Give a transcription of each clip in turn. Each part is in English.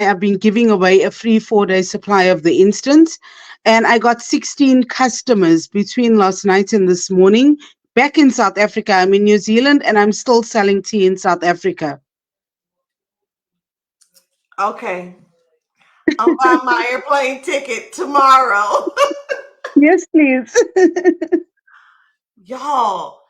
I've been giving away a free 4-day supply of the instant. And I got 16 customers between last night and this morning back in South Africa. I'm in New Zealand and I'm still selling tea in South Africa. Okay. I'm buying my airplane ticket tomorrow. Yes, please. Y'all,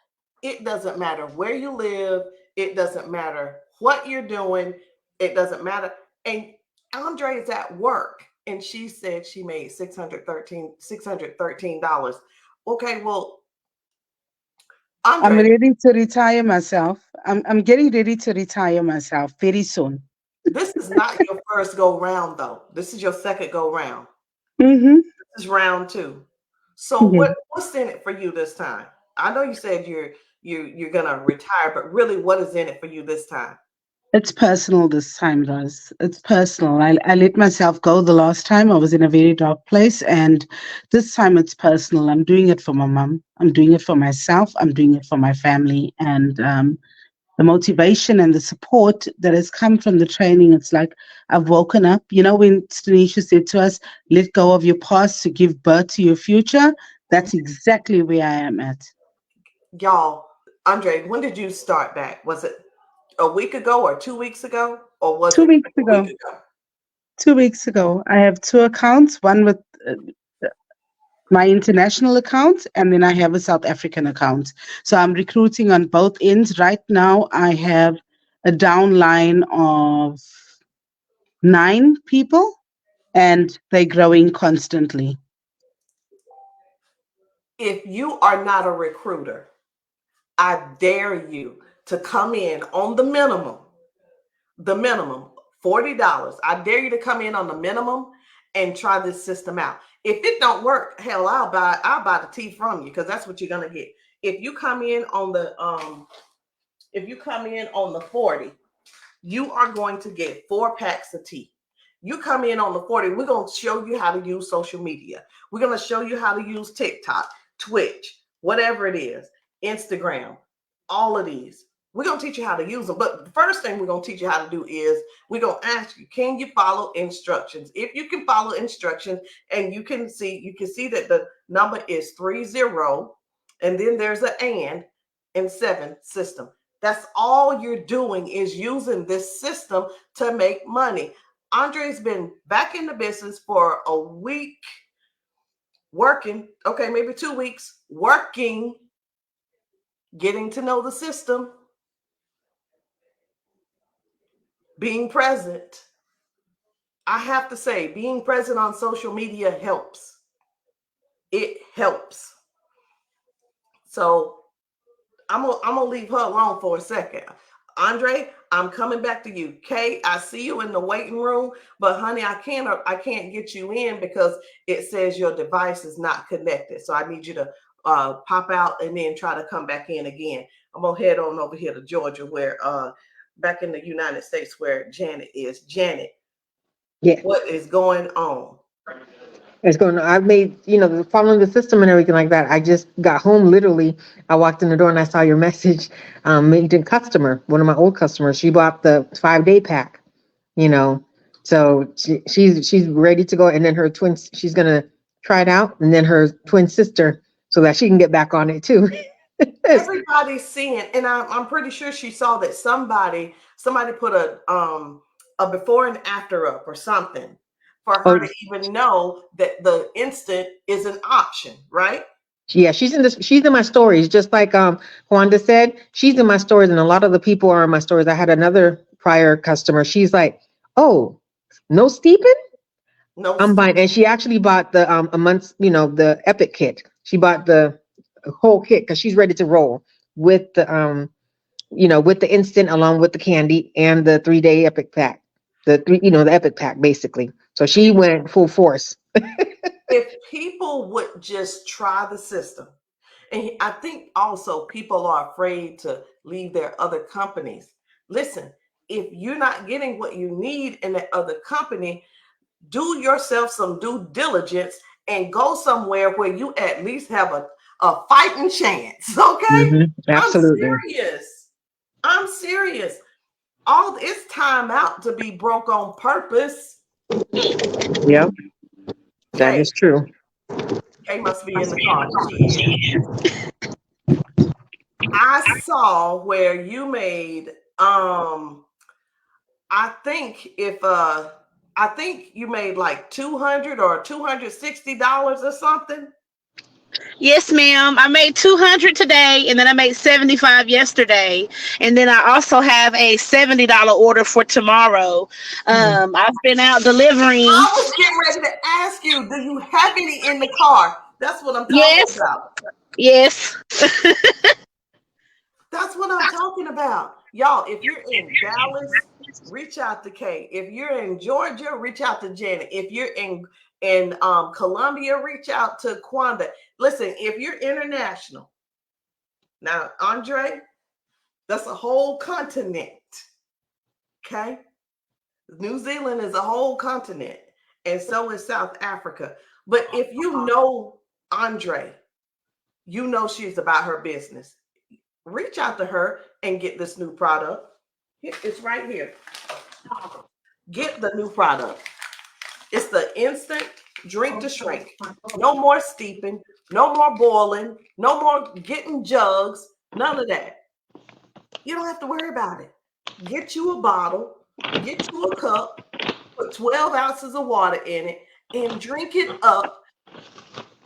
it doesn't matter where you live. It doesn't matter what you're doing. It doesn't matter. And Andre is at work and she said she made $613. Okay, well, I'm Andre, ready to retire myself. I'm getting ready to retire myself very soon. this is not your first go round though. This is your second go round. Mm-hmm. This is round two. So Mm-hmm. what's in it for you this time? I know you said you're gonna retire, but really what is in it for you this time? It's personal this time, Roz. It's personal. I let myself go the last time. I was in a very dark place, and this time it's personal. I'm doing it for my mom. I'm doing it for myself. I'm doing it for my family. And the motivation and the support that has come from the training, it's like I've woken up. You know, when Stanisha said to us, let go of your past to give birth to your future, Mhm. that's exactly where I am at. Y'all, Andre, when did you start back? Was it a week ago or 2 weeks ago? Or was Two it weeks a week ago. ago? 2 weeks ago, I have two accounts, one with uh, my international account, and then I have a South African account. So I'm recruiting on both ends. Right now, I have a downline of 9 people, and they're growing constantly. If you are not a recruiter, I dare you to come in on the minimum, $40. I dare you to come in on the minimum and try this system out. If it don't work, hell, I'll buy the tea from you because that's what you're gonna get. If you come in on the if you come in on the 40, you are going to get 4 packs of tea. You come in on the 40, we're going to show you how to use social media. We're going to show you how to use TikTok, Twitch, whatever it is, Instagram, all of these. We're going to teach you how to use them. But the first thing we're going to teach you how to do is we're going to ask you, can you follow instructions? If you can follow instructions and you can see that the number is 30 and then there's an and 7 system. That's all you're doing is using this system to make money. Andre's been back in the business for a week working, okay, maybe 2 weeks working, getting to know the system, being present. I have to say, being present on social media helps. It helps. So I'm gonna leave her alone for a second. Andre, I'm coming back to you. Kay, I see you in the waiting room, but honey, I can't get you in because it says your device is not connected. So I need you to pop out and then try to come back in again. I'm gonna head on over here to Georgia, where back in the United States, where Janet is. Janet, Yeah, what is going on? it's going. I've made, following the system and everything like that. I just got home literally. I walked in the door and I saw your message. Made a customer, one of my old customers. She bought the 5-day pack. You know, so she's ready to go. And then her twin, she's gonna try it out, and then her twin sister, so that she can get back on it too. Everybody's seeing, and I'm pretty sure she saw that somebody put a before and after up or something for her Oh, to even know that the instant is an option, right? yeah, she's in this. She's in my stories, just like Wanda said. She's in my stories, and a lot of the people are in my stories. I had another prior customer. She's like, "Oh, no steeping? No, I'm buying." And she actually bought the a month's, the Epic kit. She bought the whole kit because she's ready to roll with the with the instant along with the candy and the 3-day Epic pack. The Epic pack basically. So she went full force. if people would just try the system, and I think also people are afraid to leave their other companies. Listen, if you're not getting what you need in that other company, do yourself some due diligence and go somewhere where you at least have a fighting chance. Okay. I'm Absolutely. serious. I'm serious. All it's time out to be broke on purpose. Yep, that Kay, is true. Kay must be in the car. She is. I saw where you made I think if I think you made like 200 or $260 or something. Yes, ma'am. I made 200 today, and then I made 75 yesterday, and then I also have a $70 order for tomorrow. Mhm. I've been out delivering. I was getting ready to ask you, do you have any in the car? That's what I'm talking Yes, about. yes. That's what I'm talking about. Y'all, if you're in Dallas, reach out to Kay. If you're in Georgia, reach out to Janet. If you're in Columbia, reach out to Quanda. Listen, if you're international, now Andre, that's a whole continent. Okay. New Zealand is a whole continent, and so is South Africa. But if you know Andre, you know she's about her business. Reach out to her and get this new product. It's right here. Get the new product. It's the instant drink to shrink. No more steeping, no more boiling, no more getting jugs, none of that. You don't have to worry about it. Get you a bottle, get you a cup, put 12 ounces of water in it, and drink it up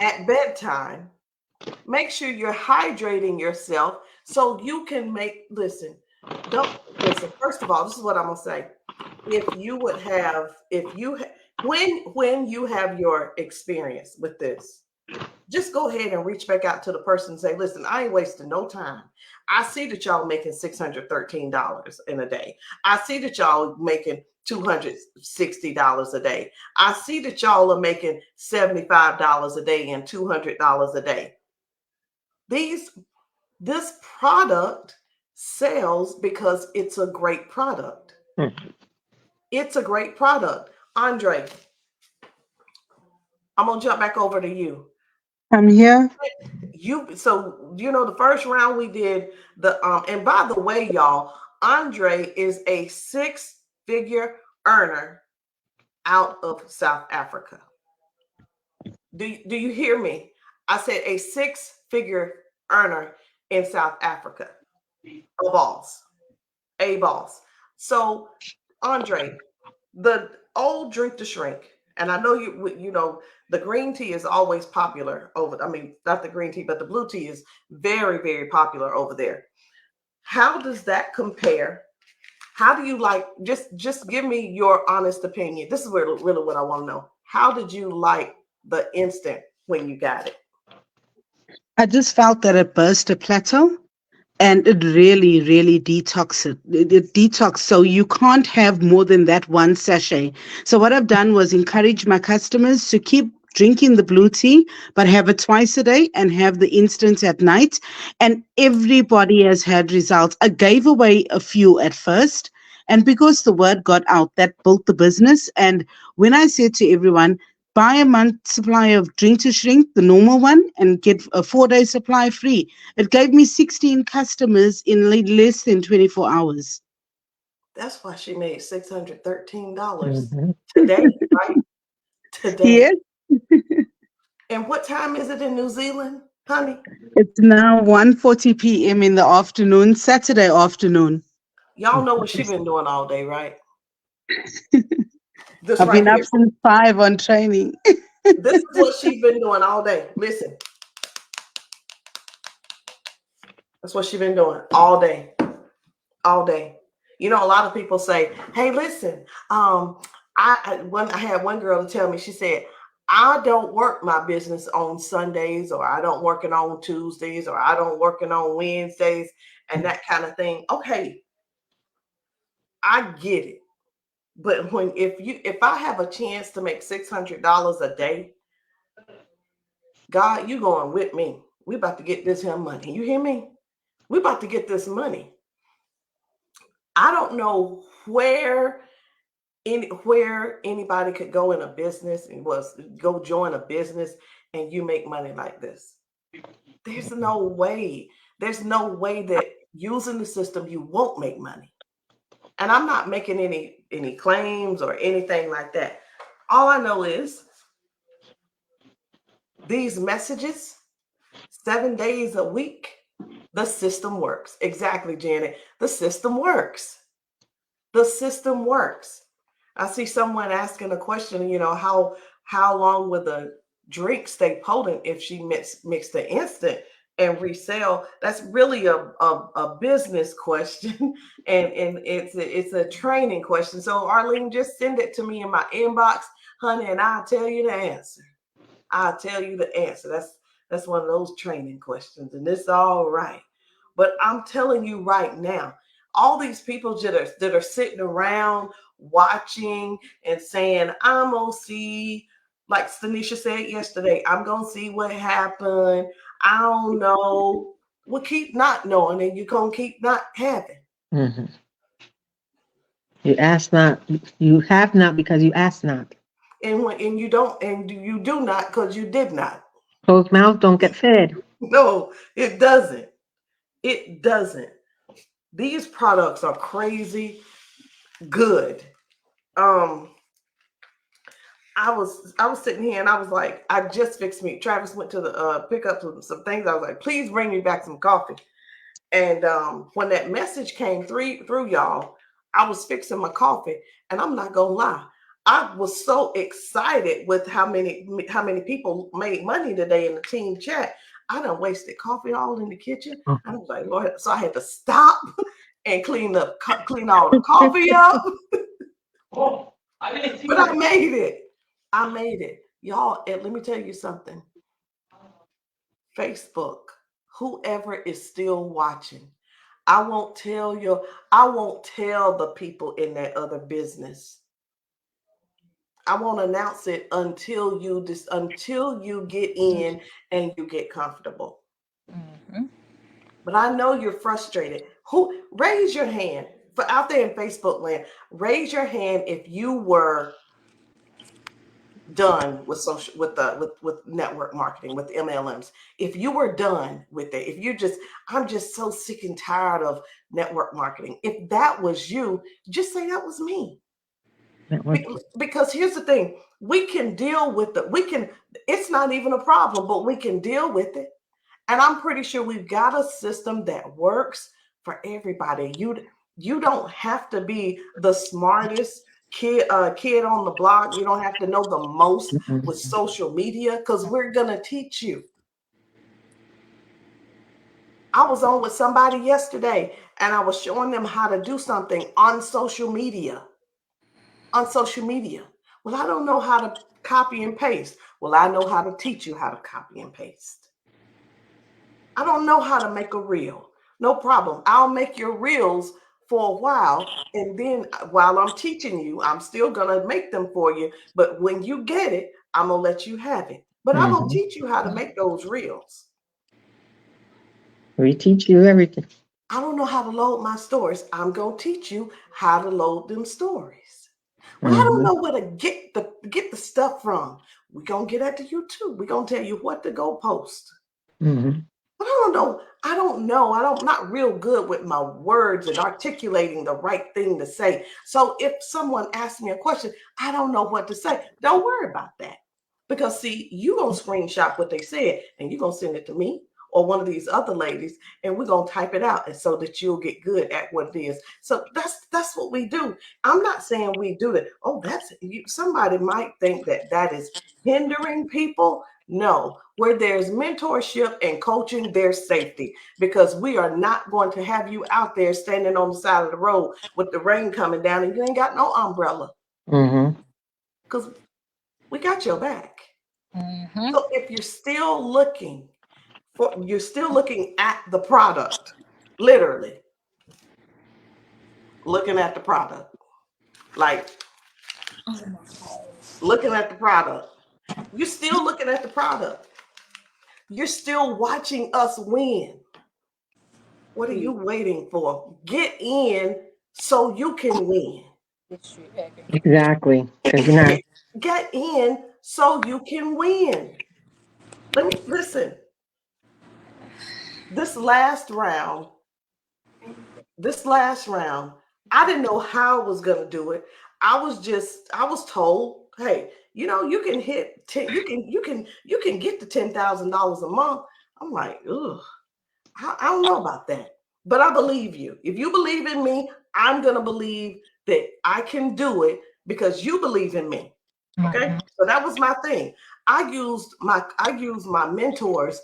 at bedtime. Make sure you're hydrating yourself so you can make, listen, don't listen. First of all, this is what I'm gonna say. If you would have, if you when you have your experience with this, just go ahead and reach back out to the person and say, listen, I ain't wasting no time. I see that y'all making $613 in a day. I see that y'all making $260 a day. I see that y'all are making $75 a day and $200 a day. This product sells because it's a great product. Mhm. It's a great product. Andre, I'm gonna jump back over to you. I'm here. The first round we did the and by the way, y'all, Andre is a six-figure earner out of South Africa. Do you hear me? I said a six-figure earner in South Africa. A boss. A boss. So Andre, the old drink to shrink, and I know the green tea is always popular over. I mean, not the green tea, but the blue tea is very, very popular over there. How does that compare? How do you like? Just give me your honest opinion. This is where really what I want to know. How did you like the instant when you got it? I just felt that it burst a plateau. And it really, really detox it. It detox. So you can't have more than that one sachet. So what I've done was encourage my customers to keep drinking the blue tea, but have it twice a day and have the instant at night. And everybody has had results. I gave away a few at first. And because the word got out, that built the business. And when I said to everyone, buy a month supply of drink to shrink, the normal one, and get a 4 day supply free. It gave me 16 customers in less than 24 hours. That's why she made $613 Mhm. today, right? Today. Yes, And what time is it in New Zealand, honey? it's now 1:40 p.m. in the afternoon, Saturday afternoon. Y'all know what she been doing all day, right? This I've right been up here. since 5 on training. This is what she's been doing all day. Listen, that's what she's been doing all day, all day. A lot of people say, "Hey, listen, I had one girl to tell me. She said, I don't work my business on Sundays, or I don't work it on Tuesdays, or I don't work it on Wednesdays, and that kind of thing." Okay, I get it. But if I have a chance to make $600 a day, God, you going with me. We about to get this here money. You hear me? We about to get this money. I don't know where anybody could go in a business and was go join a business and you make money like this. There's no way. There's no way that using the system you won't make money. And I'm not making any claims or anything like that. All I know is these messages, 7 days a week, the system works. Exactly, Janet. The system works. The system works. I see someone asking a question, how long would the drink stay potent if she mix the instant and resell? That's really a business question, and it's a training question. So Arlene, just send it to me in my inbox, honey, and I'll tell you the answer. I'll tell you the answer. That's one of those training questions, and it's all right. But I'm telling you right now, all these people that are sitting around watching and saying, I'm gonna see, like Stanisha said yesterday, I'm gonna see what happened. I don't know. Well, keep not knowing, and you're gonna keep not having. Hmm. You ask not, you have not because you ask not. And you don't, and you do not because you did not. Closed mouths don't get fed. No, it doesn't. It doesn't. These products are crazy good. Um, I was sitting here and I was like, I just fixed me. Travis went to the pick up some things. I was like, please bring me back some coffee. And when that message came through y'all, I was fixing my coffee, and I'm not gonna lie, I was so excited with how many people made money today in the team chat. I done wasted coffee all in the kitchen. Oh. I was like, Lord, so I had to stop and clean all the coffee up. Oh, I didn't see But I that. made it. I made it. Y'all, and let me tell you something. Facebook, whoever is still watching, I won't tell you, I won't tell the people in that other business. I won't announce it until you get in and you get comfortable. Mm-hmm. But I know you're frustrated. Who raise your hand for out there in Facebook land? Raise your hand if you were done with social with network marketing with MLMs. If you were done with it, if you just I'm just so sick and tired of network marketing. If that was you, just say that was me. Because here's the thing, we can deal with it. It's not even a problem, but we can deal with it. And I'm pretty sure we've got a system that works for everybody. You don't have to be the smartest kid on the block. You don't have to know the most with Mm-hmm. social media because we're gonna teach you. I was on with somebody yesterday and I was showing them how to do something on social media. On social media. Well, I don't know how to copy and paste. Well, I know how to teach you how to copy and paste. I don't know how to make a reel. No problem. I'll make your reels for a while. And then while I'm teaching you, I'm still going to make them for you. But when you get it, I'm going to let you have it. But I'm going to Mm-hmm. teach you how to make those reels. We teach you everything. I don't know how to load my stories. I'm going to teach you how to load them stories. Well, I don't Mm-hmm. know where to get the stuff from. We're going to get at the YouTube. We're going to tell you what to go post. Mm-hmm. But I don't know. I'm not real good with my words and articulating the right thing to say. So if someone asks me a question, I don't know what to say. Don't worry about that. Because see, you're gonna screenshot what they said and you're gonna send it to me or one of these other ladies, and we're gonna type it out and so that you'll get good at what it is. So that's what we do. I'm not saying we do that. Oh, that's you, somebody might think that that is hindering people. No, where there's mentorship and coaching, there's safety because we are not going to have you out there standing on the side of the road with the rain coming down and you ain't got no umbrella Mm-hmm. because we got your back. Mm-hmm. So if you're still looking at the product, literally looking at the product, like looking at the product. You're still looking at the product. You're still watching us win. What are you waiting for? Get in so you can win. Exactly. Because you're not. Get in so you can win. Let me listen. This last round, this last round, I didn't know how I was going to do it. I was told, hey, you can hit 10, you can get to $10,000 a month. I'm like, ugh, I don't know about that. But I believe you. If you believe in me, I'm going to believe that I can do it because you believe in me. Okay? Mhm. So that was my thing. I used my mentors.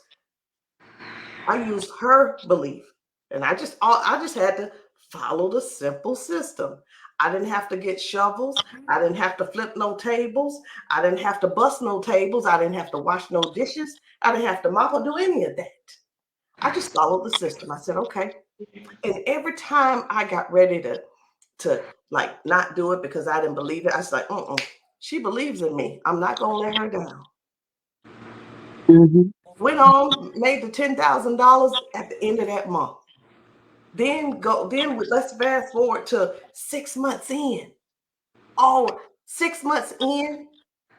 I used her belief, and I just had to follow the simple system. I didn't have to get shovels. I didn't have to flip no tables. I didn't have to bust no tables. I didn't have to wash no dishes. I didn't have to mop or do any of that. I just followed the system. I said, okay. And every time I got ready to like not do it because I didn't believe it, I was like, she believes in me. I'm not gonna let her down. Mhm. Went on, made the $10,000 at the end of that month. Let's fast forward to 6 months in. Oh, 6 months in,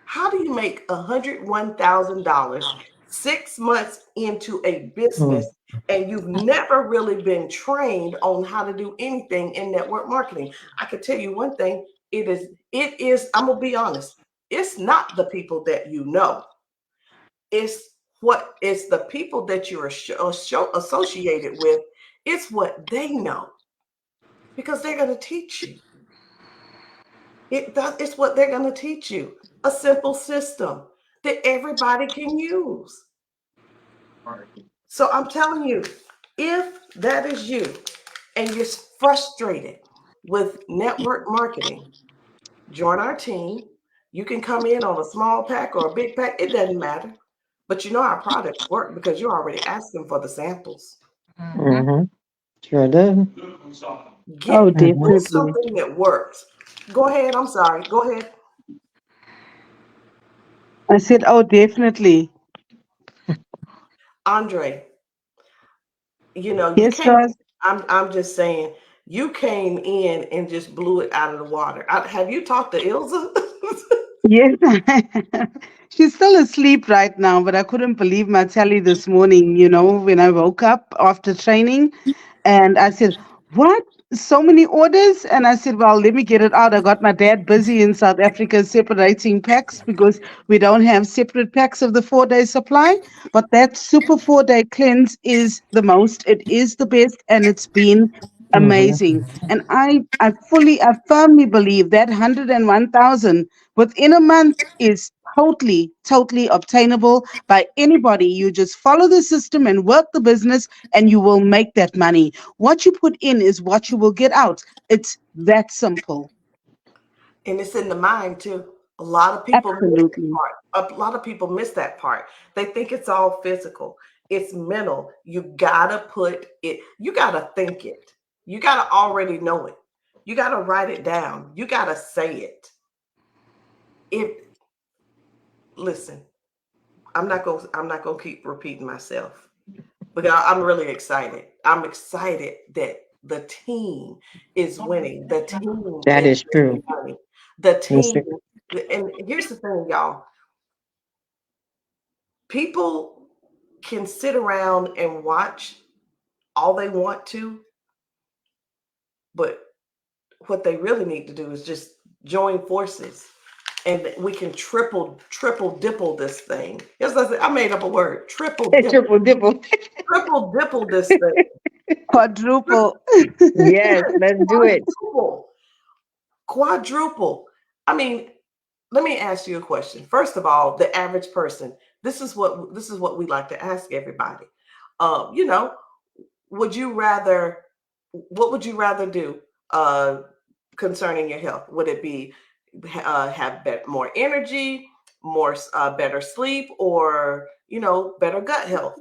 how do you make $101,000 6 months into a business Mm. and you've never really been trained on how to do anything in network marketing? I can tell you one thing, I'm gonna be honest, it's not the people that you know, it's the people that you're associated with, it's what they know because they're going to teach you. It's what they're going to teach you. A simple system that everybody can use. So I'm telling you, if that is you and you're frustrated with network marketing, join our team. You can come in on a small pack or a big pack, it doesn't matter. But you know our products work because you're already asking for the samples. Mhm. Mm-hmm. Sure do. Oh, Mm-hmm. Do definitely. something that works. Go ahead. I'm sorry. Go ahead. I said, oh, definitely. Andre, you Yes, came. Ross. I'm just saying, you came in and just blew it out of the water. Have you talked to Ilza? Yes, she's still asleep right now, but I couldn't believe my tally this morning, when I woke up after training. And I said, what? So many orders? And I said, well, let me get it out. I got my dad busy in South Africa separating packs because we don't have separate packs of the 4-day supply. But that super 4-day cleanse is the most, it is the best, and it's been Mm-hmm. amazing. And I firmly believe that 101,000 within a month is totally, totally obtainable by anybody. You just follow the system and work the business, and you will make that money. What you put in is what you will get out. It's that simple. And it's in the mind too. A lot of people miss that Absolutely. part. A lot of people miss that part. They think it's all physical. It's mental. You gotta put it. You gotta think it. You gotta already know it. You gotta write it down. You gotta say it. If listen, I'm not gonna keep repeating myself. Because I'm really excited. I'm excited that the team is winning. The team That is is making true. money. The Yes, team, sir. and here's the thing, y'all. People can sit around and watch all they want to, but what they really need to do is just join forces. And we can triple dipple this thing. Yes, I made up a word. Triple dipple. Triple dipple this thing. Quadruple. Yes, let's do it. Quadruple. Quadruple. I mean, let me ask you a question. First of all, the average person. This is what we like to ask everybody. Um, you know, would you rather? What would you rather do concerning your health? Would it be have more energy, more better sleep, or better gut health?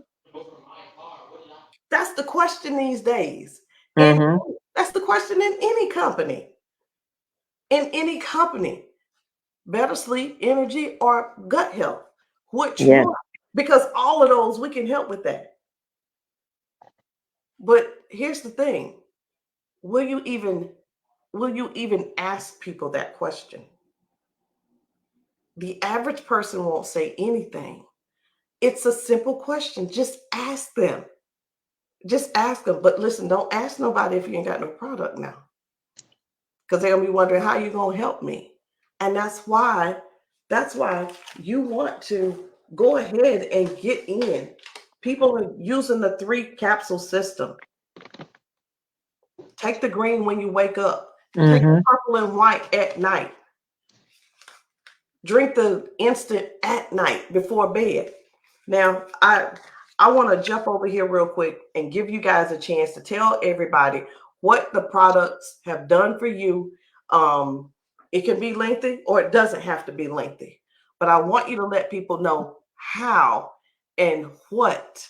That's the question these days. And Mm-hmm. that's the question in any company. In any company, better sleep, energy, or gut health. Which Yes. one? Because all of those we can help with that. But here's the thing: will you even ask people that question? The average person won't say anything. It's a simple question. Just ask them. Just ask them. But listen, don't ask nobody if you ain't got no product now. because they're gonna be wondering how you gonna help me. And that's why you want to go ahead and get in. People are using the 3 capsule system. Take the green when you wake up. Take the Mm-hmm. purple and white at night. Drink the instant at night before bed. Now, I want to jump over here real quick and give you guys a chance to tell everybody what the products have done for you. It can be lengthy or it doesn't have to be lengthy, but I want you to let people know and what,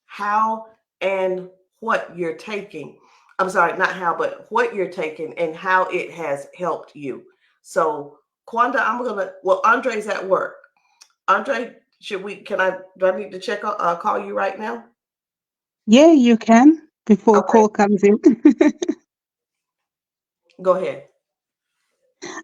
how and what you're taking. I'm sorry, not how, but what you're taking and how it has helped you. So, Quanda, well, Andre's at work. Andre, do I need to call you right now? Yeah, you can before Okay, call comes in. go ahead.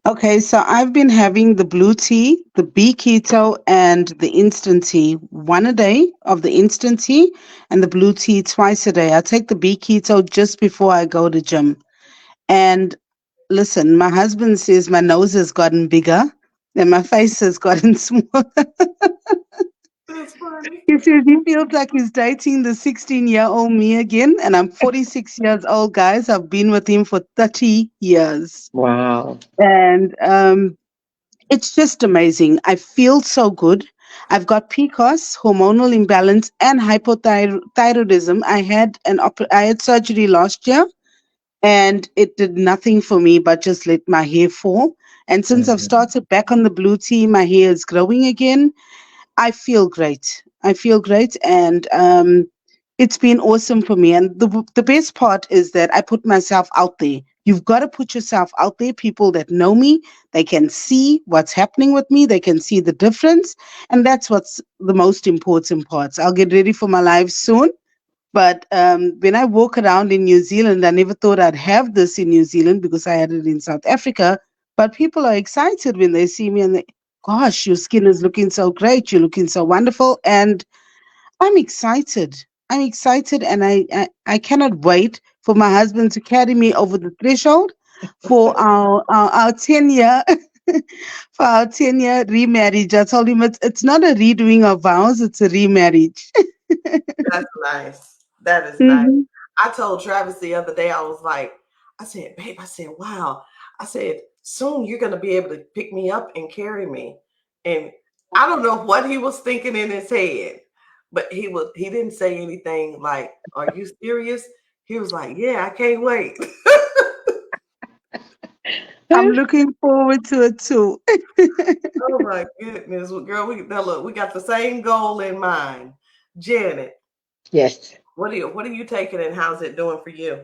Okay, so I've been having the blue tea, the bee keto, and the instant tea one a day of the instant tea and the blue tea twice a day. I take the bee keto just before I go to gym. And listen, my husband says my nose has gotten bigger and my face has gotten smaller. That's funny. He says he feels like he's dating the 16-year-old me again. And I'm 46 years old, guys. I've been with him for 30 years. Wow. And it's just amazing. I feel so good. I've got PCOS, hormonal imbalance, and hypothyroidism. I had surgery last year, and it did nothing for me but just let my hair fall. And since I've Mhm. started back on the blue tea, my hair is growing again. I feel great. I feel great, and it's been awesome for me. And the best part is that I put myself out there. You've got to put yourself out there. People that know me, they can see what's happening with me. They can see the difference, and that's what's the most important part. I'll get ready for my live soon. But when I walk around in New Zealand, I never thought I'd have this in New Zealand because I had it in South Africa. But people are excited when they see me and they, gosh, your skin is looking so great. You're looking so wonderful. And I'm excited. I'm excited. And I cannot wait for my husband to carry me over the threshold for our 10-year. For our 10-year remarriage. I told him it's not a redoing of vows, it's a remarriage. That's nice. That is nice. Mhm. I told Travis the other day, I said, babe, I said, wow. I said, soon you're going to be able to pick me up and carry me. And I don't know what he was thinking in his head, but he didn't say anything like, are you serious? He was like, yeah, I can't wait. I'm looking forward to it too. Oh my goodness. Well, girl, now look, we got the same goal in mind. Janet, Yes. what are you taking and how's it doing for you?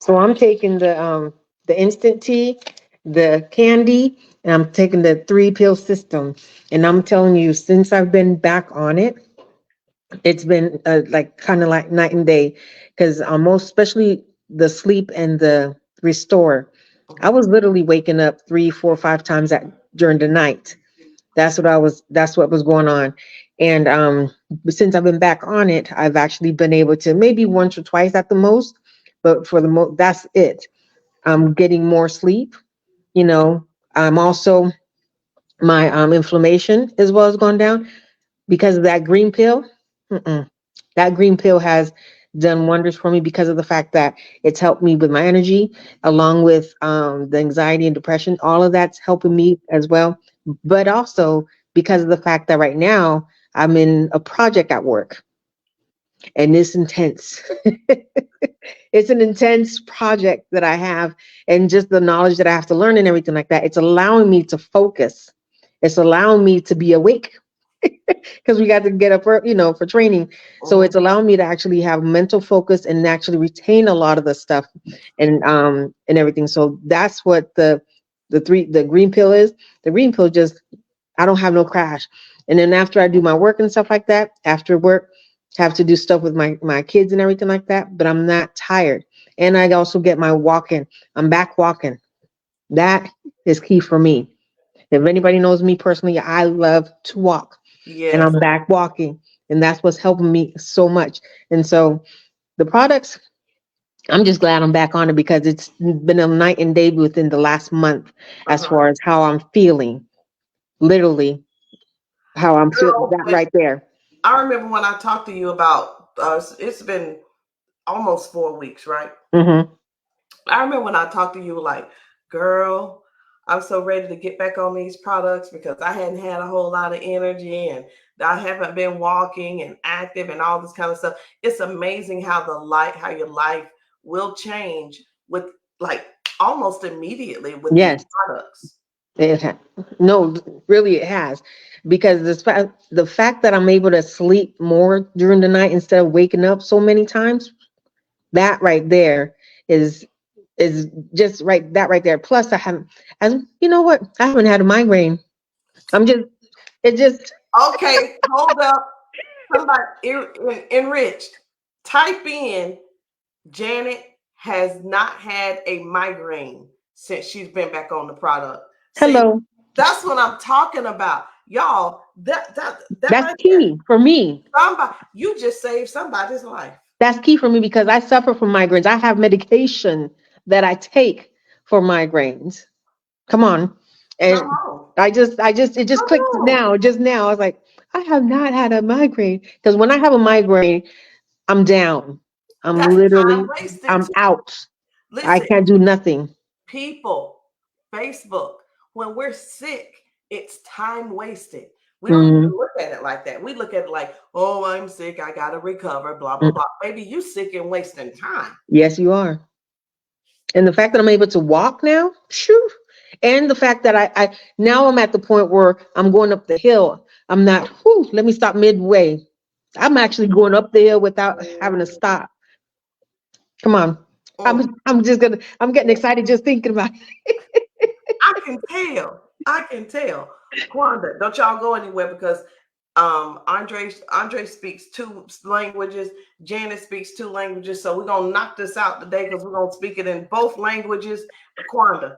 So I'm taking the instant tea, the candy, and I'm taking the 3 pill system. And I'm telling you, since I've been back on it, it's been like kind of like night and day. Because most especially the sleep and the restore, I Mhm. was literally waking up 3, 4, 5 times during the night. That's what was going on. And since I've been back on it, I've actually been able to maybe once or twice at the most, but for the most, that's it. I'm getting more sleep, you know. I'm also, my inflammation as well has gone down because of that green pill. Mm-mm. That green pill has done wonders for me because of the fact that it's helped me with my energy, along with the anxiety and depression. All of that's helping me as well. But also because of the fact that right now I'm in a project at work and it's intense. It's an intense project that I have, and just the knowledge that I have to learn and everything like that. It's allowing me to focus. It's allowing me to be awake because we got to get up, for training. So Mhm. it's allowing me to actually have mental focus and actually retain a lot of the stuff and everything. So that's what the green pill is. The green pill just, I don't have no crash. And then after I do my work and stuff like that, after work, have to do stuff with my kids and everything like that, but I'm not tired. And I also get my walking. I'm back walking. That is key for me. If anybody knows me personally, I love to walk, and Yes. I'm back walking. And that's what's helping me so much. And so the products, I'm just glad I'm back on it because it's been a night and day within the last month as Uh-huh. far as how I'm feeling. Literally, how I'm feeling. Girl, That but right there. I remember when I talked to you about, it's been almost 4 weeks, right? Mm-hmm. I remember when I talked to you, like, girl, I'm so ready to get back on these products because I hadn't had a whole lot of energy and I haven't been walking and active and all this kind of stuff. It's amazing how how your life will change with, like, almost immediately with these Yes. products. It ha- no, really, it has, because the fact that I'm able to sleep more during the night instead of waking up so many times, that right there is is just right that right there. Plus, I haven't, as you know what, I haven't had a migraine. I'm just, it just Okay, hold up. Somebody enriched. Type in Janet has not had a migraine since she's been back on the product. See, hello. that's what I'm talking about. Y'all, that That's right there. key for me. Somebody, you just saved somebody's life. That's key for me because I suffer from migraines. I have medication that I take for migraines. Come on. Come And on. it just Come clicked on. now, just now. I was like, I have not had a migraine. Because when I have a migraine, I'm down. I'm That's time literally, wasted I'm too. out. I Listen, can't do nothing. people, Facebook, when we're sick, it's time wasted. We don't even Mm, look at it like that. We look at it like, oh, I'm sick, I gotta recover, blah, blah, mm. blah. Baby, you sick and wasting time. Yes, you are. And the fact that I'm able to walk now, shoo. And the fact that I now I'm at the point where I'm going up the hill. I'm not, whew, let me stop midway. I'm actually going up the hill without having to stop. Come on. Mm. I'm getting excited just thinking about it. I can tell. I can tell. Quanda, don't y'all go anywhere because Andre speaks two languages. Janet speaks two languages. So we're gonna knock this out today because we're gonna speak it in both languages. Quanda.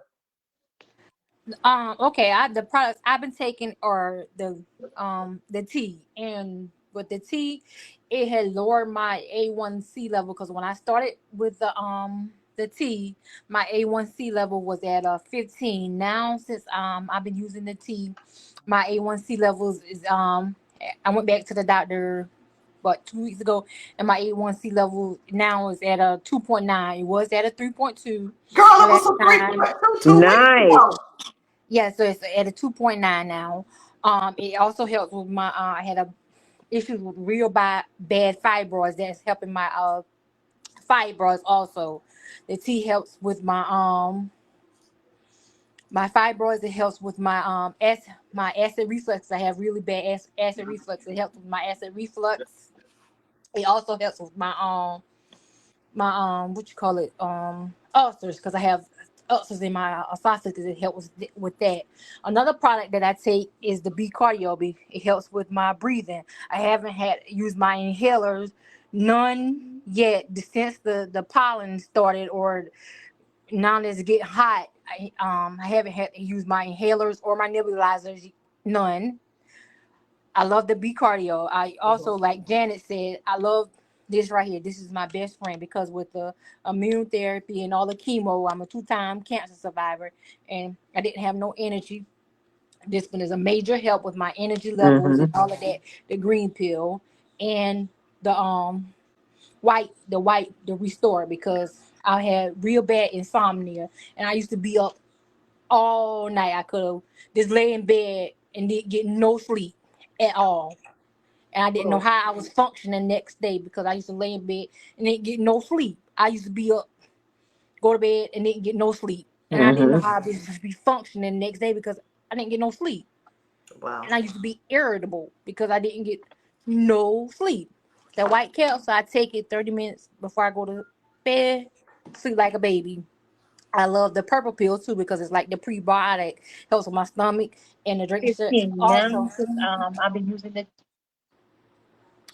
Okay, the products I've been taking are the tea, and with the tea, it had lowered my A1C level because when I started with the tea, my A1C level was at 15. Now since I've been using the tea, my A1C levels is I went back to the doctor about 2 weeks ago, and my A1C level now is at a 2.9. It was at a 3.2 Girl, the it was last a time. 3.2 2 weeks Nice. ago. Yeah, so it's at a 2.9 now. It also helps with my I had a issues with real bad fibroids. That's helping my fibroids also. The tea helps with my fibroids. It helps with my acid reflux. I have really bad acid reflux. It helps with my acid reflux. It also helps with my what you call it ulcers because I have ulcers in my esophagus. It helps with that. Another product that I take is the B cardio. It helps with my breathing. I haven't had used my inhalers none yet since the pollen started, or now that it's getting hot. I haven't had to use my inhalers or my nebulizers, none. I love the B cardio. I also, Mhm. like Janet said, I love this right here. This is my best friend because with the immune therapy and all the chemo, I'm a 2-time cancer survivor and I didn't have no energy. This one is a major help with my energy levels and Hmm. all of that. The green pill and the the restore, because I had real bad insomnia and I used to be up all night. I could have just lay in bed and didn't get no sleep at all, and I didn't know Mm. how I was functioning next day because I used to lay in bed and didn't get no sleep. I used to be up, go to bed, and didn't get no sleep, and I didn't know Hmm. how I was supposed to be functioning the next day because I didn't get no sleep, Wow. and I used to be irritable because I didn't get no sleep. That white calcium, I take it 30 minutes before I go to bed, sleep like a baby. I love the purple pill too because it's like the prebiotic, helps with my stomach, and the drink shirts 15 now. also I've been using it.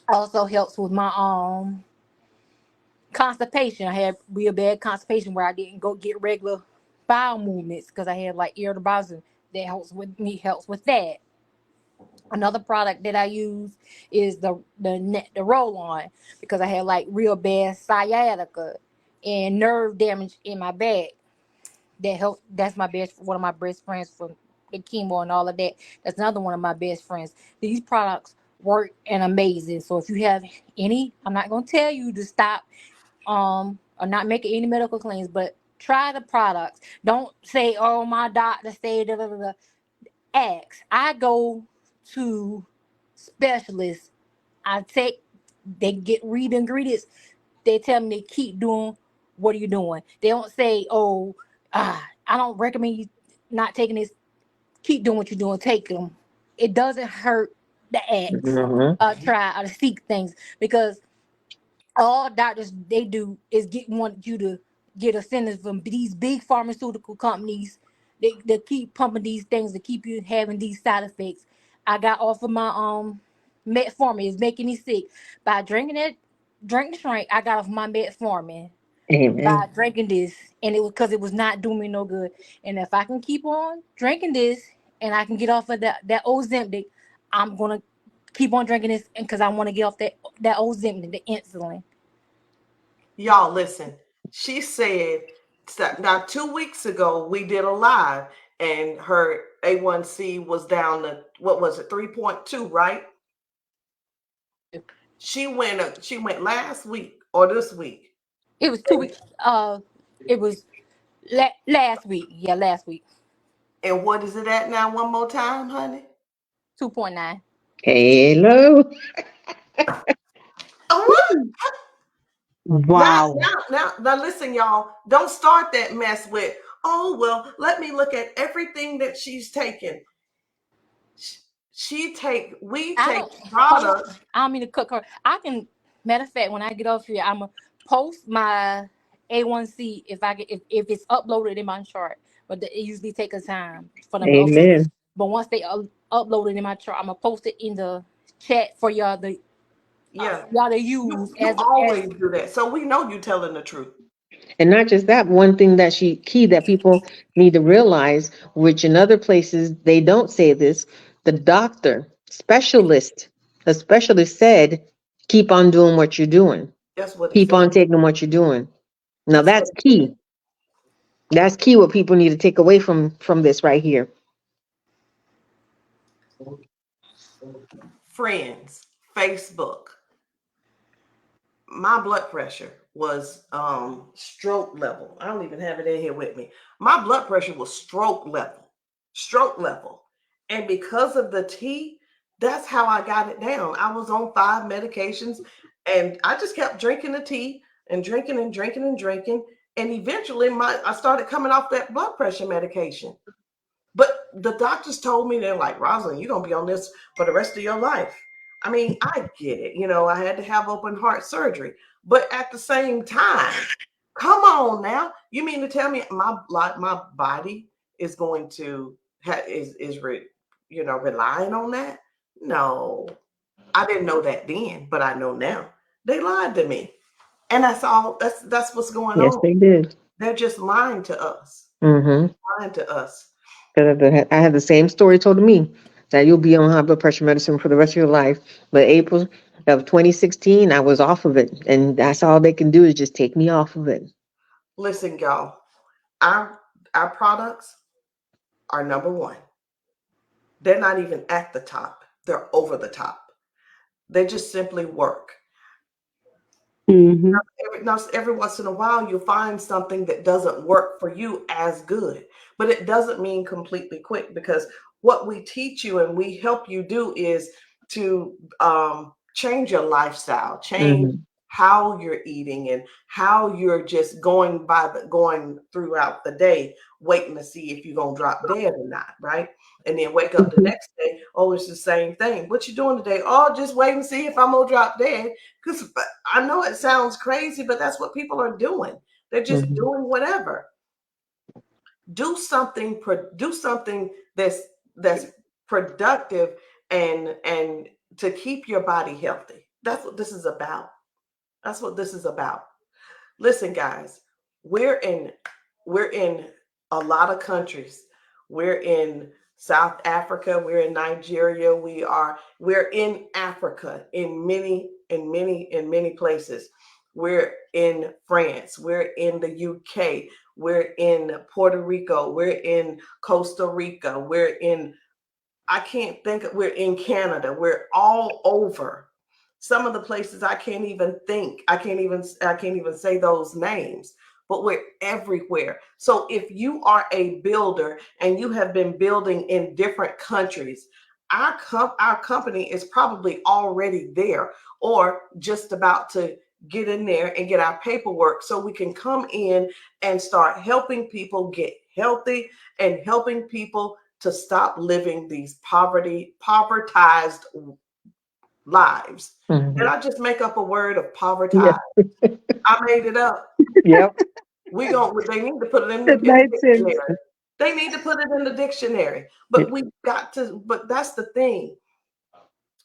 Also helps with my constipation. I had real bad constipation where I didn't go get regular bowel movements because I had like irritability. That helps with that. Another product that I use is the roll on because I had like real bad sciatica, and nerve damage in my back. That help. That's my best. One of my best friends from the chemo and all of that. That's another one of my best friends. These products work and amazing. So if you have any, I'm not gonna tell you to stop or not making any medical claims, but try the products. Don't say, "Oh, my doctor said," da, da, da, da. Ask. I go to specialists. I take. They get read ingredients. They tell me to keep doing what are you doing. They don't say, "Oh, I don't recommend you not taking this. Keep doing what you're doing. Take them." It doesn't hurt the ask, Mm-hmm. try, or to seek things, because all doctors they do is want you to get a sentence from these big pharmaceutical companies. They keep pumping these things to keep you having these side effects. I got off of my metformin. It's making me sick. By drinking it, drink the strength, I got off my metformin by Amen. drinking this, and it was because it was not doing me no good. And if I can keep on drinking this, and I can get off of that Ozempic, I'm gonna keep on drinking this, and because I want to get off that Ozempic, the insulin. Y'all listen. She said now 2 weeks ago we did a live and her A1C was down to what was it 3.2, right? She went last week or this week. It was 2 weeks. It was last week. Yeah, last week. And what is it at now one more time, honey? 2.9. Hello. Oh, now, Wow. now, now, now, listen, y'all. Don't start that mess with, oh, well, let me look at everything that she's taken. We I take don't hold on. products. I don't mean to cut her. I can. Matter of fact, when I get off here, I'm gonna post my A1C if I get if it's uploaded in my chart. But it usually takes a time for them to upload. Amen. But once they upload it in my chart, I'm gonna post it in the chat for Yeah, y'all to you use you as always do that. So we know you're telling the truth. And not just that, one thing that she key that people need to realize, which in other places they don't say this, the doctor, specialist, the specialist said, keep on doing what you're doing. That's what it Keep said. on taking what you're doing. Now That's what that's it key. said. That's key what people need to take away from this right here. Friends, Facebook. My blood pressure was stroke level. I don't even have it in here with me. My blood pressure was stroke level. Stroke level. And because of the tea, that's how I got it down. I was on 5 medications and I just kept drinking the tea and drinking and drinking and drinking. And eventually I started coming off that blood pressure medication. But the doctors told me, they're like, Rosalind, you're gonna be on this for the rest of your life. I mean, I get it. I had to have open heart surgery. But at the same time, come on now. You mean to tell me my body is going to relying on that? No. I didn't know that then, but I know now. They lied to me. And that's what's going Yes, on. they did. They're just lying to us. Mm-hmm. Lying to us. I had the same story told to me that you'll be on high blood pressure medicine for the rest of your life. But April of 2016, I was off of it, and that's all they can do is just take me off of it. Listen, y'all, our products are number one. They're not even at the top. They're over the top. They just simply work. Hmm. Every once in a while, you'll find something that doesn't work for you as good, but it doesn't mean completely quit, because what we teach you and we help you do is to change your lifestyle, change Mm-hmm. how you're eating and how you're just going throughout the day, waiting to see if you're gonna drop dead or not, right? And then wake up the Hmm. next day, oh, it's the same thing. What you doing today? Oh, just wait and see if I'm gonna drop dead. Because I know it sounds crazy, but that's what people are doing. They're just Mm-hmm. doing whatever. Do something that's productive and to keep your body healthy. That's what this is about. That's what this is about. Listen, guys, we're in we're in a lot of countries. We're in South Africa, we're in Nigeria, we're in Africa in many places. we're in France, we're in the UK, we're in Puerto Rico, we're in Costa Rica, we're in, I can't think, we're in Canada, we're all over. Some of the places I can't even think, I can't even say those names, but we're everywhere. So if you are a builder and you have been building in different countries, our company is probably already there or just about to get in there and get our paperwork so we can come in and start helping people get healthy and helping people to stop living these povertized lives. Did I just make up a word of Yeah. povertized? I made it up. Yep. They need to put it It in the made sense. dictionary. They need to put it in the dictionary. Yeah. But we got to, but that's the thing.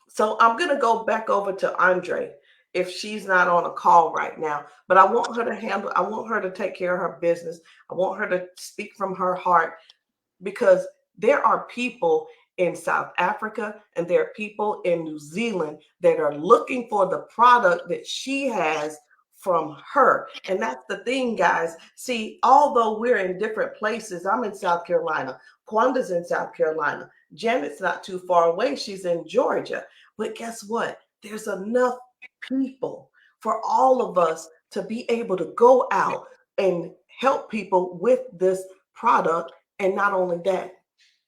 So I'm going to go back over to Andre if she's not on a call right now, but I want her to I want her to take care of her business. I want her to speak from her heart because there are people in South Africa and there are people in New Zealand that are looking for the product that she has from her. And that's the thing, guys. See, although we're in different places, I'm in South Carolina, Kwanda's in South Carolina, Janet's not too far away, she's in Georgia. But guess what? There's enough people for all of us to be able to go out and help people with this product. And not only that,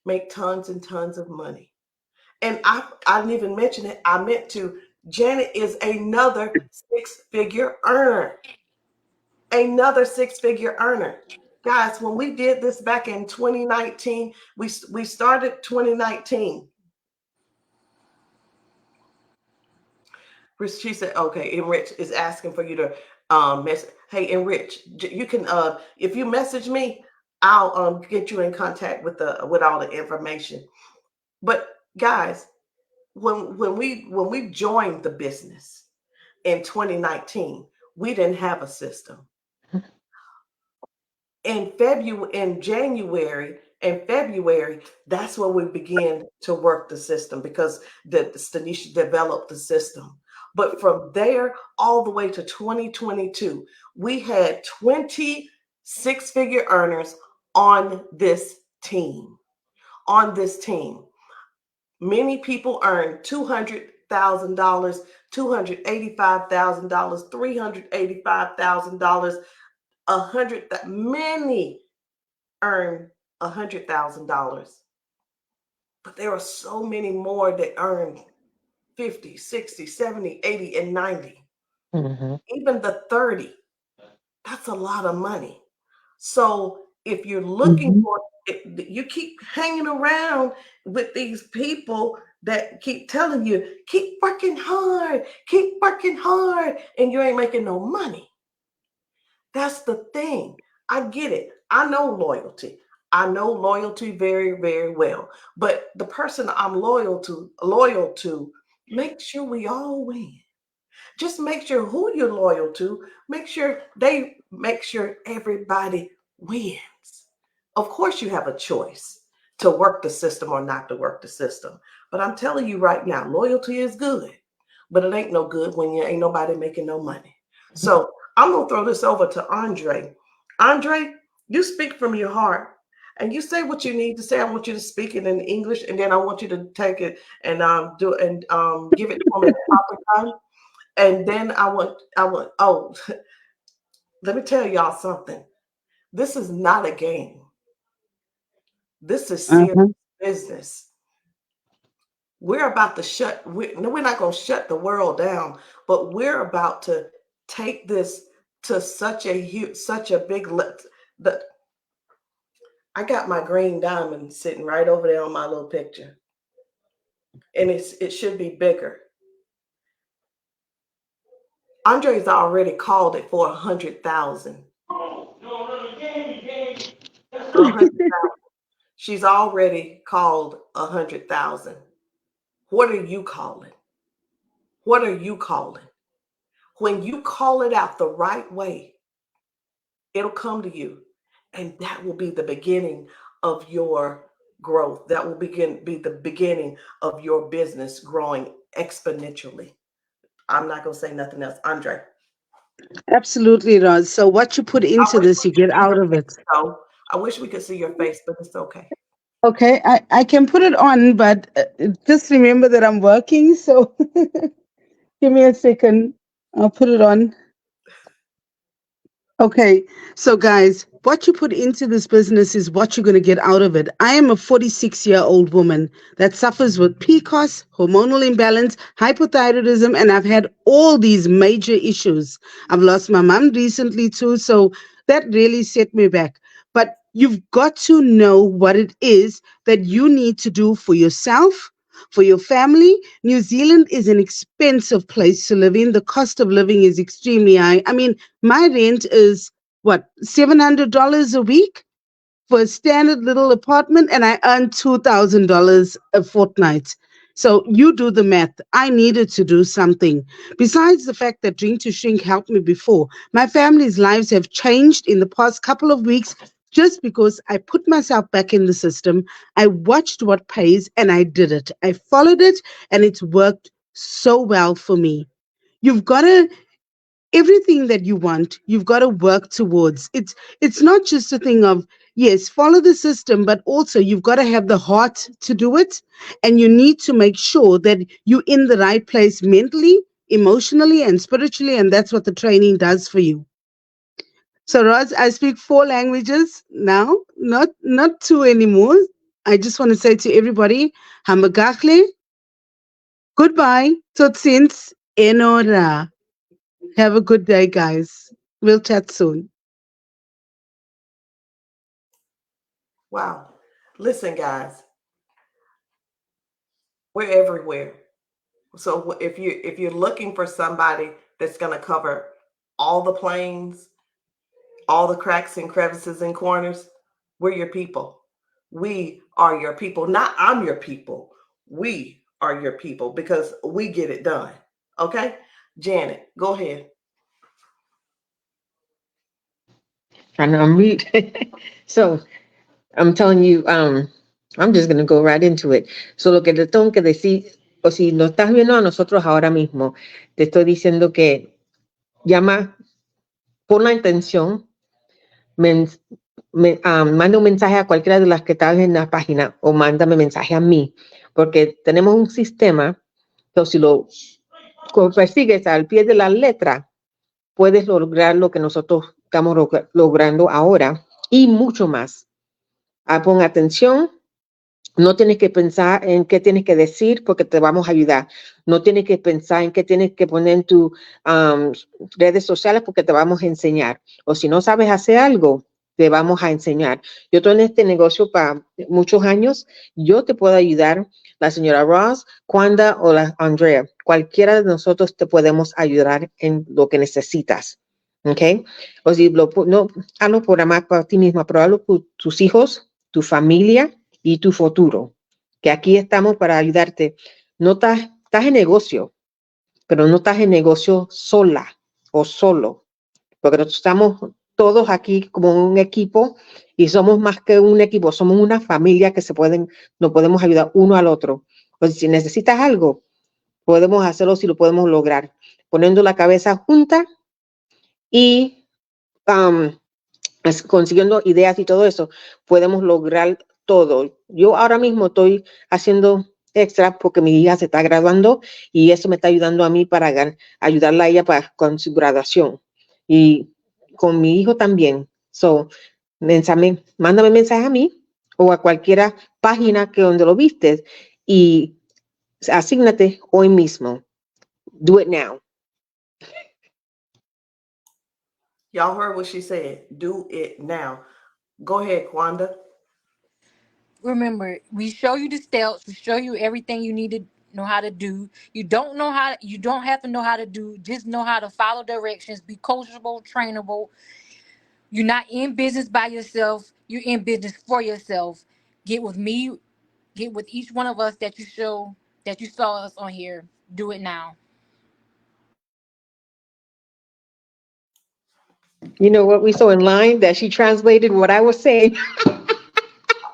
make tons and tons of money. And I didn't even mention it. I meant to. Janet is another six-figure earner. Another six-figure earner. Guys, when we did this back in 2019, we started 2019. She said, okay, Enrich is asking for you to hey, Enrich, you can if you message me, I'll get you in contact with all the information. But guys, when we joined the business in 2019, we didn't have a system. In January and February, that's where we began to work the system because Stanisha developed the system. But from there all the way to 2022, we had 20 six-figure earners on this team. On this team. Many people earn $200,000, $285,000, $385,000, many earn $100,000. But there are so many more that earn 50, 60, 70, 80, and 90. Mm-hmm. Even the 30. That's a lot of money. So if you're looking Mhm. for, you keep hanging around with these people that keep telling you, keep working hard, and you ain't making no money. That's the thing. I get it. I know loyalty. I know loyalty very, very well. But the person I'm loyal to, make sure we all win. Just make sure who you're loyal to, make sure everybody wins. Of course, you have a choice to work the system or not to work the system. But I'm telling you right now, loyalty is good, but it ain't no good when you ain't nobody making no money. So I'm gonna throw this over to Andre. Andre, you speak from your heart and you say what you need to say. I want you to speak it in English, and then I want you to take it and give it to them in Afrikaans. And then oh, let me tell y'all something. This is not a game. This is serious Uh-huh. business. We're about to we're not going to shut the world down, but we're about to take this to such a big the I got my green diamond sitting right over there on my little picture. And it should be bigger. Andre's already called it for 100,000. 100,000. She's already called 100,000. What are you calling? What are you calling? When you call it out the right way, it'll come to you. And that will be the beginning of your growth. That will be the beginning of your business growing exponentially. I'm not going to say nothing else. Andre. Absolutely, Roz. So what you put I into wish this, we you could get see out your of it. face though. I wish we could see your face, but it's okay. Okay, I can put it on, but just remember that I'm working. So give me a second. I'll put it on. Okay, so guys, what you put into this business is what you're going to get out of it. I am a 46-year-old woman that suffers with PCOS, hormonal imbalance, hypothyroidism, and I've had all these major issues. I've lost my mom recently too, so that really set me back. But you've got to know what it is that you need to do for yourself, for your family. New Zealand is an expensive place to live in. The cost of living is extremely high. I mean, my rent is what, $700 a week for a standard little apartment, and I earn $2,000 a fortnight. So you do the math. I needed to do something. Besides the fact that Drink to Shrink helped me before, my family's lives have changed in the past couple of weeks just because I put myself back in the system. I watched what pays and I did it. I followed it and it's worked so well for me. You've got to everything that you want, you've got to work towards. It's not just a thing of, yes, follow the system, but also you've got to have the heart to do it, and you need to make sure that you're in the right place mentally, emotionally, and spiritually, and that's what the training does for you. So Roz, I speak 4 languages now, not two anymore. I just want to say to everybody, hamagakle, goodbye, tot ziens, enora. Have a good day, guys. We'll chat soon. Wow. Listen, guys, we're everywhere. So if you're looking for somebody that's going to cover all the planes, all the cracks and crevices and corners, we're your people. We are your people. Not I'm your people. We are your people because we get it done. Okay? Janet, go ahead. Trying to unmute. So I'm telling you, I'm just gonna go right into it. So lo que te tengo que decir, o si lo estás viendo a nosotros ahora mismo, te estoy diciendo que llama, pon la intención, manda un mensaje a cualquiera de las que están en la página o mándame mensaje a mí, porque tenemos un sistema que si lo persigues al pie de la letra, puedes lograr lo que nosotros estamos logrando ahora y mucho más. Pon atención. No tienes que pensar en qué tienes que decir porque te vamos a ayudar. No tienes que pensar en qué tienes que poner en tus redes sociales porque te vamos a enseñar. O si no sabes hacer algo, te vamos a enseñar. Yo estoy en este negocio para muchos años. Yo te puedo ayudar, la señora Ross, Kwanda o la Andrea. Cualquiera de nosotros te podemos ayudar en lo que necesitas. ¿Ok? O si no, hazlo por amar para ti misma, pero hazlo por tus hijos, tu familia y tu futuro, que aquí estamos para ayudarte. No estás en negocio, pero no estás en negocio sola o solo, porque nosotros estamos todos aquí como un equipo y somos más que un equipo, somos una familia que nos podemos ayudar uno al otro. Pues si necesitas algo, podemos hacerlo si lo podemos lograr, poniendo la cabeza junta y um, consiguiendo ideas y todo eso, podemos lograr todo. Yo ahora mismo estoy haciendo extra porque mi hija se está graduando y eso me está ayudando a mí para ayudarla a ella con su graduación y con mi hijo también. So, mándame mensaje a mí o a cualquiera página que donde lo vistes y asígnate hoy mismo. Do it now. Y'all heard what she said. Do it now. Go ahead, Kwanda. Remember, we show you the steps. We show you everything you need to know how to do. You don't have to know how to do. Just know how to follow directions. Be coachable, trainable. You're not in business by yourself. You're in business for yourself. Get with me. Get with each one of us that you saw us on here. Do it now. You know what? We saw in line that she translated what I was saying.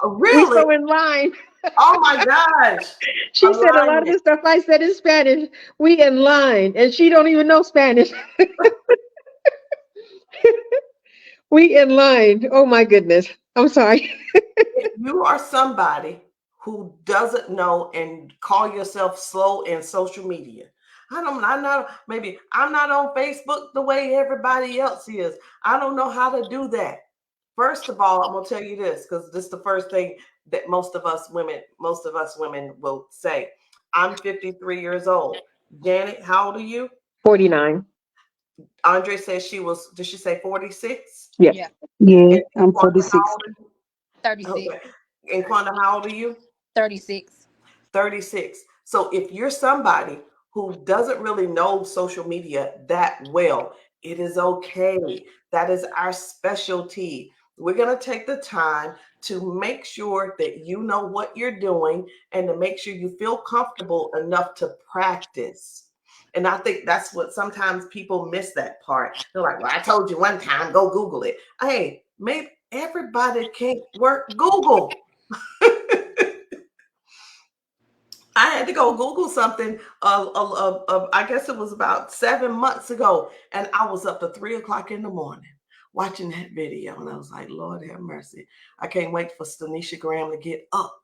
We Really? saw in line. Oh my gosh. She said a lot of Alignment. the stuff I said in Spanish. We in line, and she don't even know Spanish. We in line. Oh my goodness. I'm sorry. If you are somebody who doesn't know and call yourself slow in social media, I'm not, maybe I'm not on Facebook the way everybody else is. I don't know how to do that. First of all, I'm gonna tell you this because this is the first thing that most of us women will say. I'm 53 years old. Janet, how old are you? 49. Andre says she was, did she say 46? Yes. Yeah. Yeah, And I'm Quanta, how 46. old are you? 36. Okay. And Quanta, how old are you? 36. 36. So if you're somebody who doesn't really know social media that well, it is okay. That is our specialty. We're going to take the time to make sure that you know what you're doing and to make sure you feel comfortable enough to practice. And I think that's what sometimes people miss that part. They're like, well, I told you one time, go Google it. Hey, maybe everybody can't work Google. I had to go Google something. I guess it was about 7 months ago, and I was up to 3 o'clock in the morning watching that video, and I was like, "Lord have mercy! I can't wait for Stanisha Graham to get up.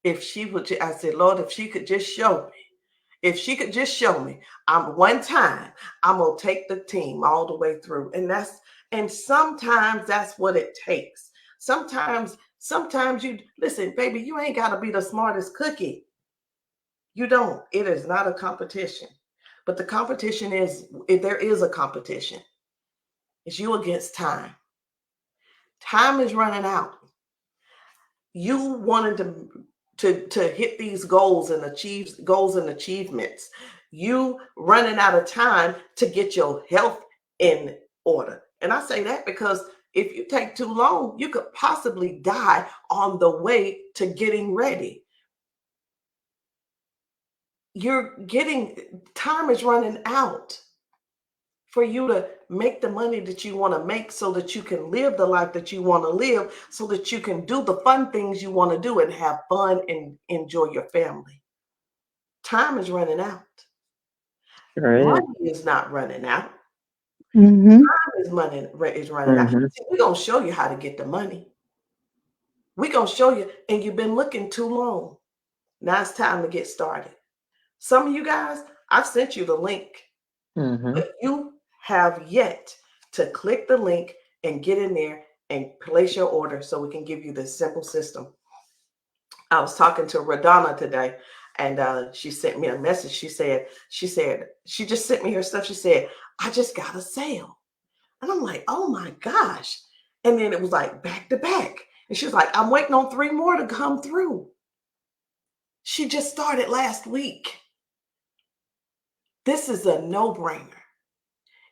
If she would, I said, Lord, if she could just show me, if she could just show me, I'm one time, I'm gonna take the team all the way through, and sometimes that's what it takes. Sometimes you listen, baby, you ain't got to be the smartest cookie. You don't. It is not a competition. But the competition is, if there is a competition, it's you against time. Time is running out. You wanted to hit these goals and achieve goals and achievements. You running out of time to get your health in order. And I say that because if you take too long, you could possibly die on the way to getting ready. You're getting, time is running out for you to make the money that you want to make so that you can live the life that you want to live, so that you can do the fun things you want to do and have fun and enjoy your family. Time is running out. Sure is. Money is not running out. Mm-hmm. Money is running out. Hmm. See, we're going to show you how to get the money. We're going to show you, and you've been looking too long. Now it's time to get started. Some of you guys, I've sent you the link. Hmm. But you have yet to click the link and get in there and place your order so we can give you this simple system. I was talking to Radonna today, and she sent me a message. She just sent me her stuff. She said, I just got a sale. And I'm like, oh my gosh. And then it was like back to back. And she was like, I'm waiting on 3 more to come through. She just started last week. This is a no-brainer.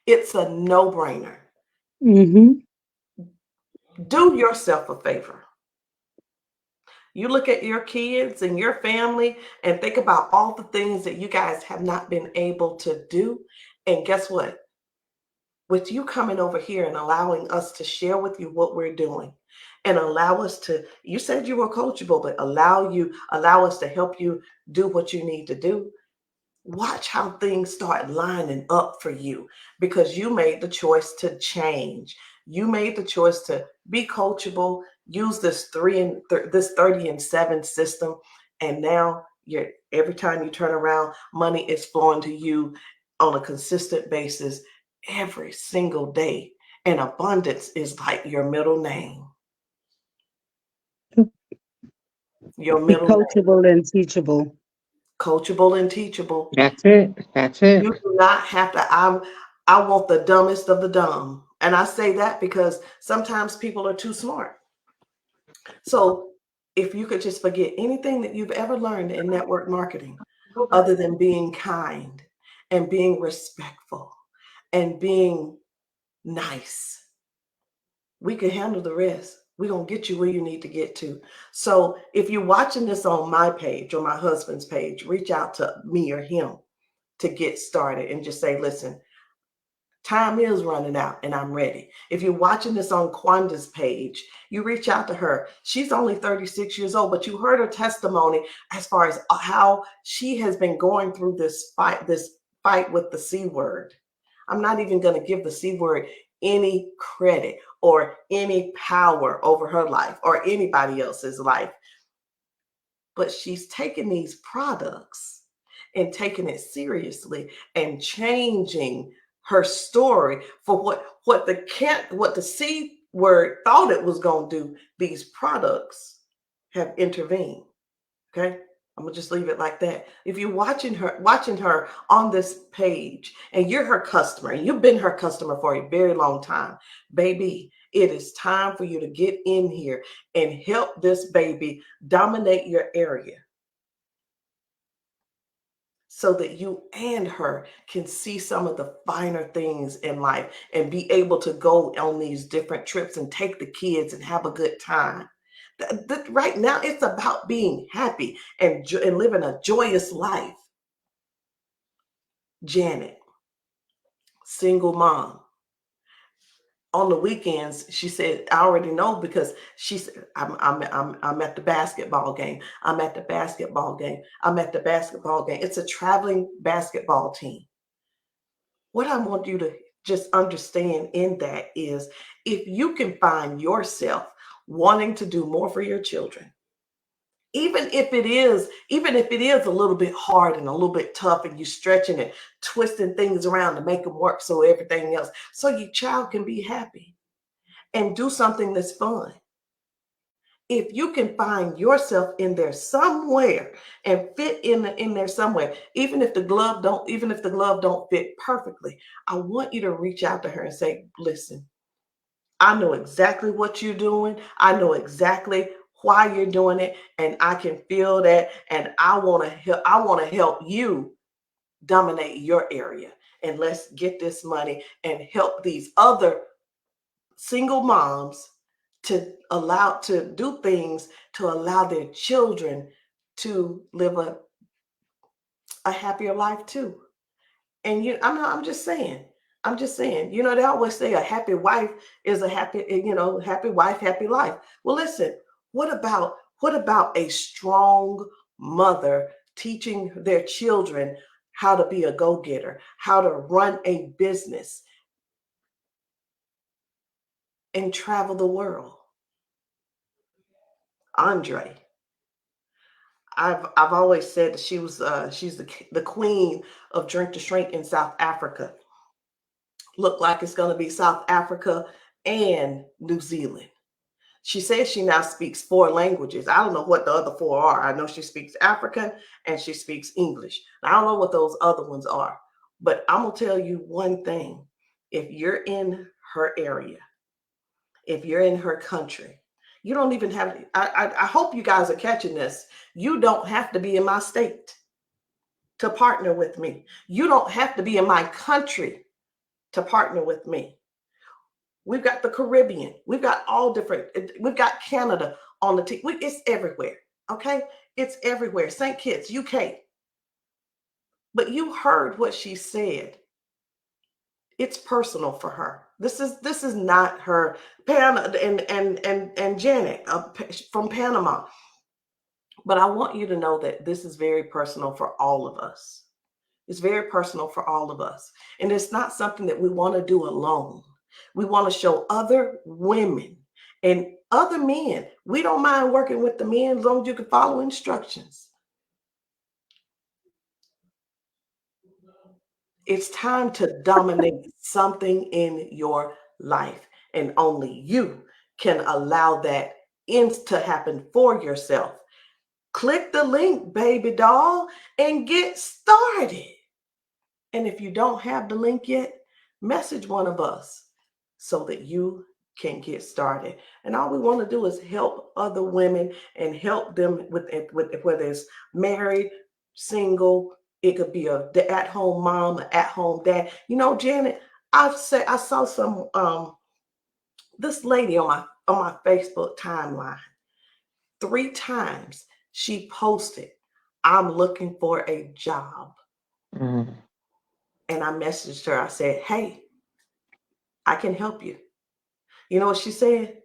It's a no-brainer. Mm-hmm. Do yourself a favor. You look at your kids and your family and think about all the things that you guys have not been able to do. And guess what? With you coming over here and allowing us to share with you what we're doing and allow us to, you said you were coachable, but allow us to help you do what you need to do. Watch how things start lining up for you because you made the choice to change. You made the choice to be coachable, use this 30 and 7 system, and now you're, every time you turn around, money is flowing to you on a consistent basis every single day. And abundance is like your middle name. Your Be middle name. coachable and teachable. Coachable and teachable. That's it. That's it. You do not have to. I want the dumbest of the dumb. And I say that because sometimes people are too smart. So if you could just forget anything that you've ever learned in network marketing, other than being kind and being respectful and being nice, we can handle the rest. We're going to get you where you need to get to. So if you're watching this on my page or my husband's page, reach out to me or him to get started and just say, listen, time is running out and I'm ready. If you're watching this on Quanda's page, you reach out to her. She's only 36 years old, but you heard her testimony as far as how she has been going through this fight with the C word. I'm not even going to give the C word any credit or any power over her life or anybody else's life. But she's taking these products and taking it seriously and changing her story for what the C word thought it was going to do. These products have intervened. Okay, I'm gonna just leave it like that. If you're watching her on this page and you're her customer and you've been her customer for a very long time, baby, it is time for you to get in here and help this baby dominate your area so that you and her can see some of the finer things in life and be able to go on these different trips and take the kids and have a good time. Right now, it's about being happy and living a joyous life. Janet, single mom. On the weekends, she said, I already know because she said, I'm at the basketball game. I'm at the basketball game. I'm at the basketball game. It's a traveling basketball team. What I want you to just understand in that is if you can find yourself wanting to do more for your children, even if it is a little bit hard and a little bit tough and you stretching and twisting things around to make them work so everything else, so your child can be happy and do something that's fun. If you can find yourself in there somewhere and fit in there somewhere, even if the glove don't fit perfectly, I want you to reach out to her and say, listen, I know exactly what you're doing. I know exactly why you're doing it, and I can feel that. And I want to help. I want to help you dominate your area. And let's get this money and help these other single moms to do things to allow their children to live a happier life too. And I'm just saying. They always say a happy wife is a happy wife, happy life. Well, listen, what about a strong mother teaching their children how to be a go-getter, how to run a business and travel the world? Andre, I've always said that she's the queen of drink to shrink in South Africa. Look like it's going to be South Africa and New Zealand. She says she now speaks 4 languages. I don't know what the other 4 are. I know she speaks African and she speaks English. I don't know what those other ones are. But I'm going to tell you one thing. If you're in her area, if you're in her country, you don't even have, I hope you guys are catching this. You don't have to be in my state to partner with me. You don't have to be in my country to partner with me. We've got the Caribbean. We've got all different. We've got Canada on the team. It's everywhere. Okay, it's everywhere. St. Kitts, UK. But you heard what she said. It's personal for her. This is not her. Pam and Janet from Panama. But I want you to know that this is very personal for all of us. It's very personal for all of us, and it's not something that we want to do alone. We want to show other women and other men. We don't mind working with the men as long as you can follow instructions. It's time to dominate something in your life, and only you can allow that to happen for yourself. Click the link, baby doll, and get started. And if you don't have the link yet, message one of us so that you can get started. And all we want to do is help other women and help them with whether it's married, single, it could be the at-home mom, an at-home dad. Janet, I saw some this lady on my Facebook timeline. 3 times she posted, I'm looking for a job. Mm. And I messaged her. I said, hey, I can help you. You know what she said?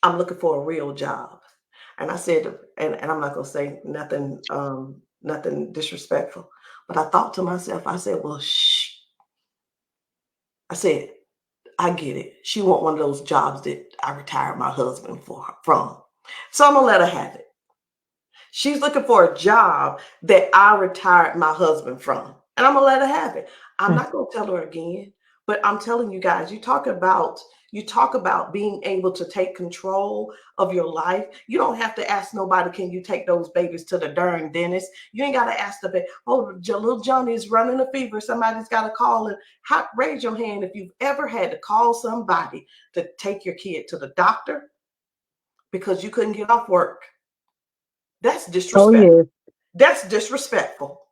I'm looking for a real job. And I said, and I'm not going to say nothing disrespectful, but I thought to myself, I said, well, shh. I said, I get it. She want one of those jobs that I retired my husband from. So I'm gonna let her have it. She's looking for a job that I retired my husband from, and I'm gonna let her have it. I'm not gonna tell her again, but I'm telling you guys, you talk about being able to take control of your life. You don't have to ask nobody, can you take those babies to the darn dentist? You ain't gotta ask the baby, oh, little Johnny is running a fever. Somebody's gotta call and raise your hand if you've ever had to call somebody to take your kid to the doctor because you couldn't get off work. That's Oh, disrespectful. yes. That's disrespectful.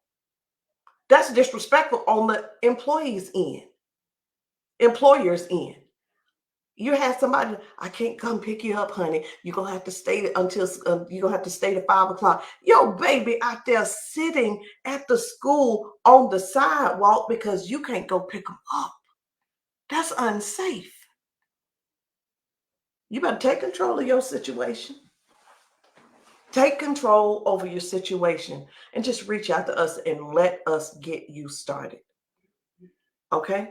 That's disrespectful on the employees' end, employers' end. You have somebody, I can't come pick you up, honey. You're gonna have to stay until you're gonna have to stay to 5 o'clock. Yo, baby out there sitting at the school on the sidewalk because you can't go pick them up. That's unsafe. You better take control of your situation. Take control over your situation and just reach out to us and let us get you started. Okay?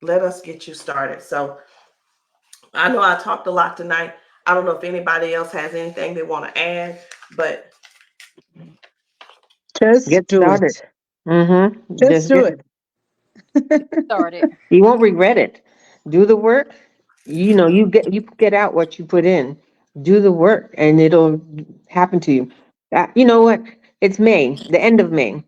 Let us get you started. So I know I talked a lot tonight. I don't know if anybody else has anything they want to add, but Just Get do started. it. Mm-hmm. Just Just do get. it. Started. You won't regret it. Do the work. You get out what you put in. Do the work, and it'll happen to you. You know what? It's May, the end of May.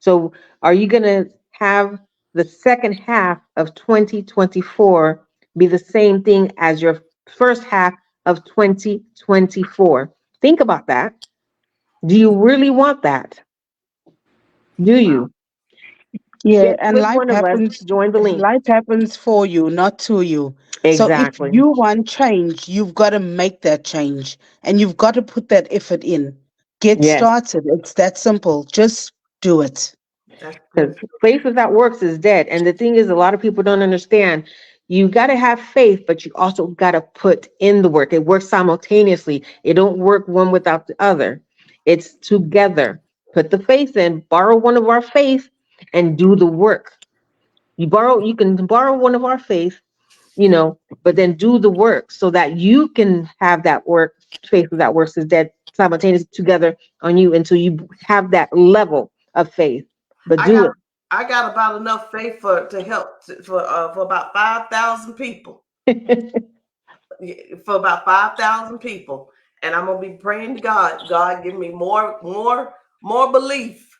So, are you gonna have the second half of 2024 be the same thing as your first half of 2024? Think about that. Do you really want that? Do wow, you? Yeah, Get and with one of us. Join the link. life happens for you, not to you. So if Exactly. you want change, you've got to make that change and you've got to put that effort in. Get Yes. started. It's that simple. Just do it. that's Because good. faith without works is dead. And the thing is, a lot of people don't understand. You got to have faith, but you also got to put in the work. It works simultaneously. It don't work one without the other. It's together. Put the faith in, borrow one of our faith, and do the work. You can borrow one of our faith, but then do the work so that you can have that work. Faith without works is dead simultaneously together on you until you have that level of faith. But I do got it. I got about enough faith to help for about 5,000 people. For about 5,000 people, and I'm gonna be praying to God. God, give me more belief.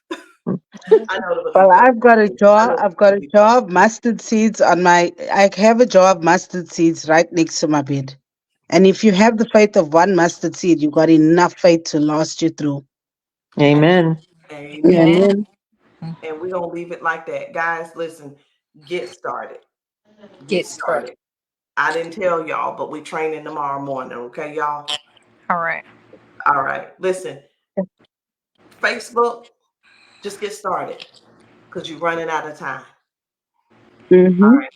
I know the Well, belief don't change. I know I've the got a belief jar don't of mustard seeds on my, I have a jar of mustard seeds right next to my bed. And if you have the faith of one mustard seed, you've got enough faith to last you through. change. Amen. Amen. Amen. Amen. And we're gonna leave it like that. Guys, listen, get started. Get Get started. started. I didn't tell y'all, but we training tomorrow morning, okay, y'all? All right. All right. Listen, Facebook, just get started because you're running out of time. All Mm-hmm. right.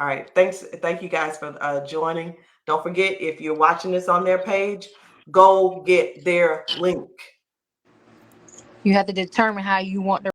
All right. Thank you guys for joining. Don't forget, if you're watching this on their page, go get their link. You have to determine how you want the